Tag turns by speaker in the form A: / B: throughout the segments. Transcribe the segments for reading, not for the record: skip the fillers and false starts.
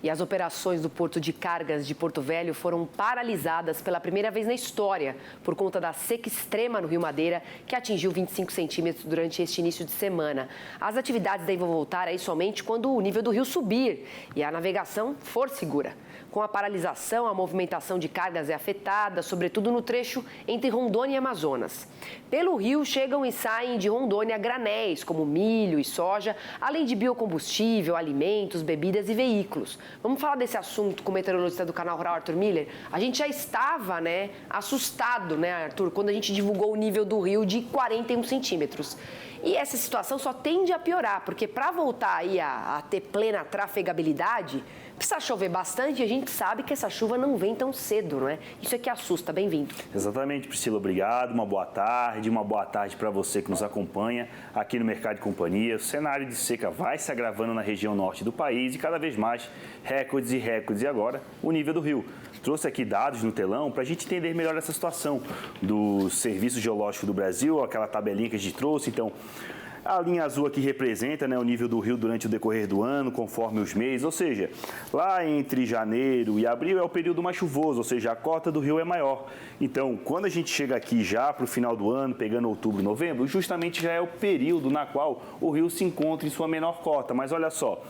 A: E as operações do Porto de Cargas de Porto Velho foram paralisadas pela primeira vez na história por conta da seca extrema no Rio Madeira, que atingiu 25 centímetros durante este início de semana. As atividades devem voltar aí somente quando o nível do rio subir e a navegação for segura. Com a paralisação, a movimentação de cargas é afetada, sobretudo no trecho entre Rondônia e Amazonas. Pelo rio chegam e saem de Rondônia granéis, como milho e soja, além de biocombustível, alimentos, bebidas e veículos. Vamos falar desse assunto com o meteorologista do canal Rural, Arthur Miller? A gente já estava, assustado, Arthur, quando a gente divulgou o nível do rio de 41 centímetros. E essa situação só tende a piorar, porque para voltar aí a ter plena trafegabilidade, precisa chover bastante e a gente sabe que essa chuva não vem tão cedo, não é? Isso é que assusta. Bem-vindo.
B: Exatamente, Priscila. Obrigado. Uma boa tarde para você que nos acompanha aqui no Mercado de Companhia. O cenário de seca vai se agravando na região norte do país e cada vez mais recordes e recordes. E agora, o nível do rio. Trouxe aqui dados no telão para a gente entender melhor essa situação do Serviço Geológico do Brasil, aquela tabelinha que a gente trouxe. Então, a linha azul aqui representa o nível do rio durante o decorrer do ano, conforme os meses, ou seja, lá entre janeiro e abril é o período mais chuvoso, ou seja, a cota do rio é maior. Então, quando a gente chega aqui já para o final do ano, pegando outubro, novembro, justamente já é o período na qual o rio se encontra em sua menor cota. Mas olha só,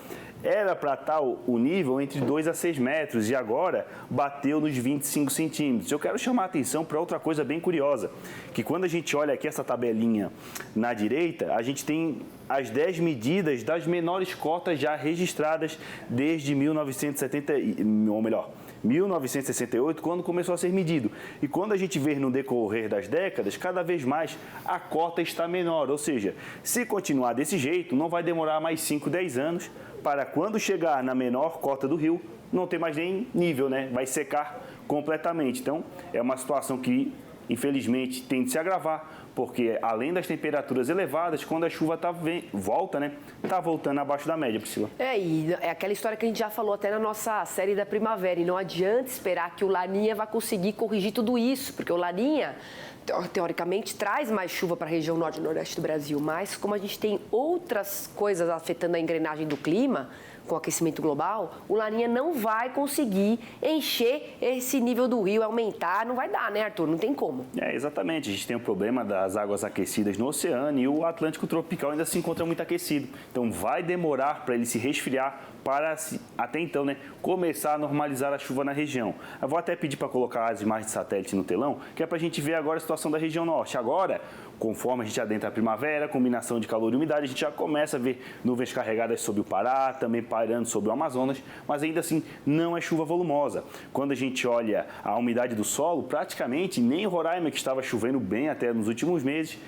B: era para estar o nível entre 2 a 6 metros e agora bateu nos 25 centímetros. Eu quero chamar a atenção para outra coisa bem curiosa, que quando a gente olha aqui essa tabelinha na direita, a gente tem as 10 medidas das menores cotas já registradas desde 1968, quando começou a ser medido. E quando a gente vê no decorrer das décadas, cada vez mais a cota está menor. Ou seja, se continuar desse jeito, não vai demorar mais 5, 10 anos para quando chegar na menor cota do rio, não ter mais nem nível, vai secar completamente. Então, é uma situação que, infelizmente, tende a se agravar, porque além das temperaturas elevadas, quando a chuva volta, está voltando abaixo da média, Priscila.
A: E é aquela história que a gente já falou até na nossa série da primavera, e não adianta esperar que o Laninha vá conseguir corrigir tudo isso, porque o Laninha, teoricamente, traz mais chuva para a região norte e nordeste do Brasil, mas como a gente tem outras coisas afetando a engrenagem do clima, com o aquecimento global, o Laninha não vai conseguir encher esse nível do rio, aumentar, não vai dar, Arthur? Não tem como.
B: Exatamente, a gente tem o problema das águas aquecidas no oceano e o Atlântico tropical ainda se encontra muito aquecido. Então vai demorar para ele se resfriar para, até então, começar a normalizar a chuva na região. Eu vou até pedir para colocar as imagens de satélite no telão, que é para a gente ver agora a situação da região norte. Agora, conforme a gente adentra a primavera, combinação de calor e umidade, a gente já começa a ver nuvens carregadas sobre o Pará, também pairando sobre o Amazonas, mas ainda assim não é chuva volumosa. Quando a gente olha a umidade do solo, praticamente nem Roraima, que estava chovendo bem até nos últimos meses,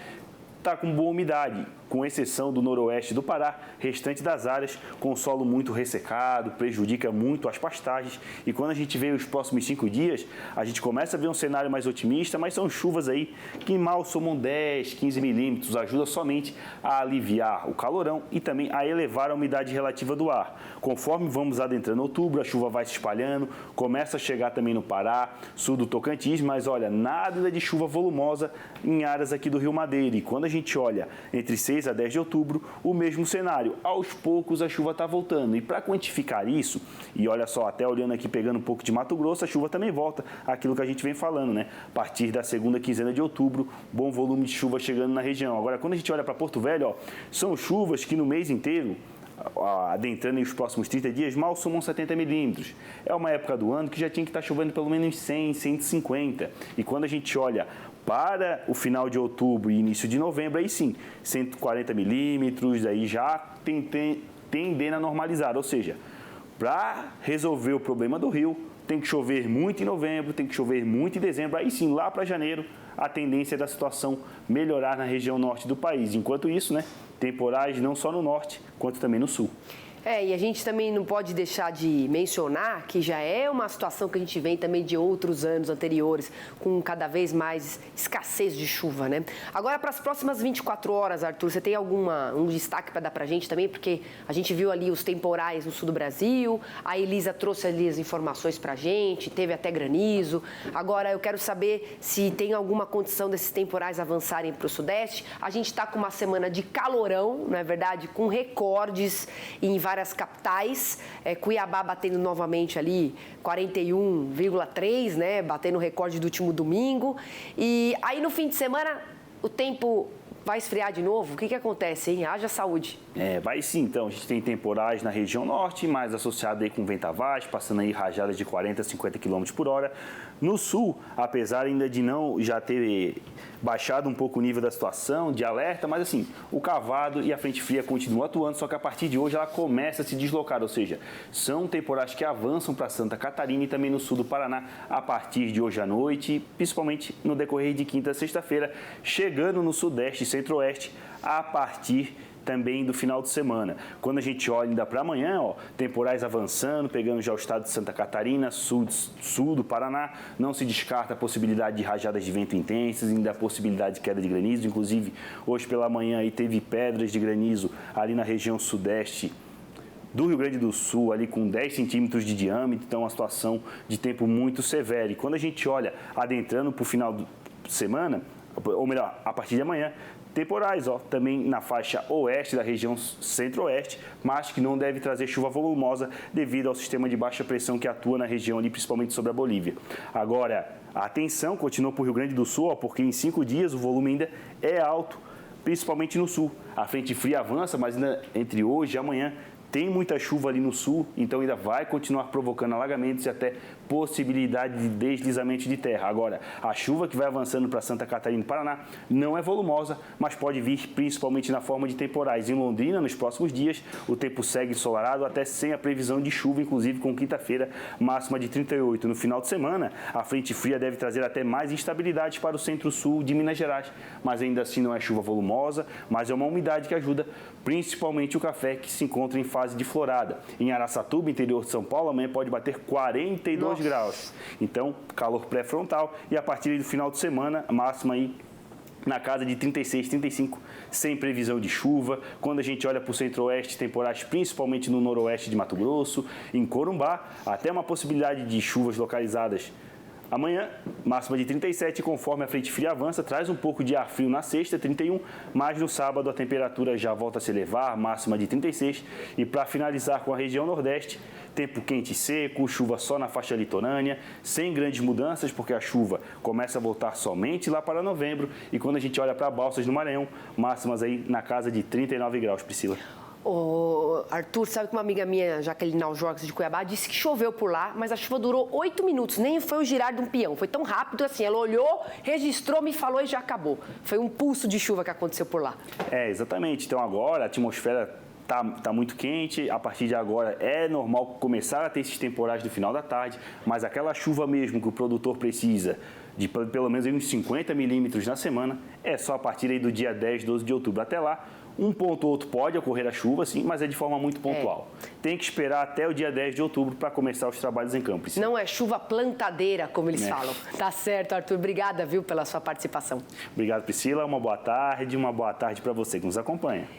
B: está com boa umidade, com exceção do noroeste do Pará, restante das áreas com solo muito ressecado, prejudica muito as pastagens. E quando a gente vê os próximos 5 dias, a gente começa a ver um cenário mais otimista, mas são chuvas aí que mal somam 10, 15 milímetros, ajuda somente a aliviar o calorão e também a elevar a umidade relativa do ar. Conforme vamos adentrando outubro, a chuva vai se espalhando, começa a chegar também no Pará, sul do Tocantins, mas olha, nada de chuva volumosa em áreas aqui do Rio Madeira. E quando a gente olha entre 6 a 10 de outubro, o mesmo cenário. Aos poucos a chuva está voltando. E para quantificar isso, e olha só, até olhando aqui, pegando um pouco de Mato Grosso, a chuva também volta, aquilo que a gente vem falando, A partir da segunda quinzena de outubro, bom volume de chuva chegando na região. Agora, quando a gente olha para Porto Velho, são chuvas que no mês inteiro, adentrando em os próximos 30 dias, mal somam 70 milímetros. É uma época do ano que já tinha que estar chovendo pelo menos 100, 150. E quando a gente olha para o final de outubro e início de novembro, aí sim, 140 milímetros, aí já tendendo a normalizar. Ou seja, para resolver o problema do rio, tem que chover muito em novembro, tem que chover muito em dezembro, aí sim, lá para janeiro, a tendência é da situação melhorar na região norte do país. Enquanto isso, temporais não só no norte, quanto também no sul.
A: E a gente também não pode deixar de mencionar que já é uma situação que a gente vem também de outros anos anteriores, com cada vez mais escassez de chuva, Agora, para as próximas 24 horas, Arthur, você tem um destaque para dar para a gente também? Porque a gente viu ali os temporais no sul do Brasil, a Elisa trouxe ali as informações para a gente, teve até granizo. Agora, eu quero saber se tem alguma condição desses temporais avançarem para o sudeste. A gente está com uma semana de calorão, não é verdade? Com recordes em vários várias capitais. Cuiabá batendo novamente ali 41,3, né? Batendo o recorde do último domingo. E aí no fim de semana o tempo vai esfriar de novo? O que acontece, hein? Haja saúde.
B: Vai sim, então. A gente tem temporais na região norte, mais associado aí com ventavais, passando aí rajadas de 40 a 50 km por hora. No sul, apesar ainda de não já ter baixado um pouco o nível da situação, de alerta, mas assim, o cavado e a frente fria continuam atuando, só que a partir de hoje ela começa a se deslocar, ou seja, são temporais que avançam para Santa Catarina e também no sul do Paraná a partir de hoje à noite, principalmente no decorrer de quinta a sexta-feira, chegando no sudeste e centro-oeste a partir também do final de semana. Quando a gente olha ainda para amanhã, temporais avançando, pegando já o estado de Santa Catarina, sul do Paraná, não se descarta a possibilidade de rajadas de vento intensas, ainda a possibilidade de queda de granizo, inclusive hoje pela manhã aí teve pedras de granizo ali na região sudeste do Rio Grande do Sul, ali com 10 centímetros de diâmetro, então uma situação de tempo muito severa. E quando a gente olha adentrando para o final de semana, ou melhor, a partir de amanhã, temporais, também na faixa oeste da região centro-oeste, mas que não deve trazer chuva volumosa devido ao sistema de baixa pressão que atua na região ali, principalmente sobre a Bolívia. Agora, a atenção continua para o Rio Grande do Sul, porque em 5 dias o volume ainda é alto, principalmente no sul. A frente fria avança, mas ainda entre hoje e amanhã tem muita chuva ali no sul, então ainda vai continuar provocando alagamentos e até possibilidade de deslizamento de terra. Agora, a chuva que vai avançando para Santa Catarina e Paraná não é volumosa, mas pode vir principalmente na forma de temporais. Em Londrina, nos próximos dias, o tempo segue ensolarado, até sem a previsão de chuva, inclusive com quinta-feira, máxima de 38. No final de semana, a frente fria deve trazer até mais instabilidade para o centro-sul de Minas Gerais, mas ainda assim não é chuva volumosa, mas é uma umidade que ajuda principalmente o café que se encontra em fase de florada. Em Araçatuba, interior de São Paulo, amanhã pode bater 42 graus. Então, calor pré-frontal e a partir do final de semana, a máxima aí na casa de 36, 35, sem previsão de chuva. Quando a gente olha para o centro-oeste, temporais principalmente no noroeste de Mato Grosso, em Corumbá, até uma possibilidade de chuvas localizadas amanhã, máxima de 37, conforme a frente fria avança, traz um pouco de ar frio na sexta, 31, mas no sábado a temperatura já volta a se elevar, máxima de 36. E para finalizar com a região nordeste, tempo quente e seco, chuva só na faixa litorânea, sem grandes mudanças, porque a chuva começa a voltar somente lá para novembro. E quando a gente olha para Balsas no Maranhão, máximas aí na casa de 39 graus, Priscila.
A: Arthur, sabe que uma amiga minha, Jaqueline Aljorques de Cuiabá, disse que choveu por lá, mas a chuva durou 8 minutos, nem foi o girar de um peão. Foi tão rápido assim, ela olhou, registrou, me falou e já acabou. Foi um pulso de chuva que aconteceu por lá.
B: Exatamente. Então agora a atmosfera tá muito quente, a partir de agora é normal começar a ter esses temporais no final da tarde, mas aquela chuva mesmo que o produtor precisa de pelo menos uns 50 milímetros na semana, é só a partir aí do dia 10, 12 de outubro. Até lá, um ponto ou outro pode ocorrer a chuva, sim, mas é de forma muito pontual. Tem que esperar até o dia 10 de outubro para começar os trabalhos em campo. Sim.
A: Não é chuva plantadeira, como eles falam. Tá certo, Arthur. Obrigada, viu, pela sua participação.
B: Obrigado, Priscila. Uma boa tarde para você que nos acompanha.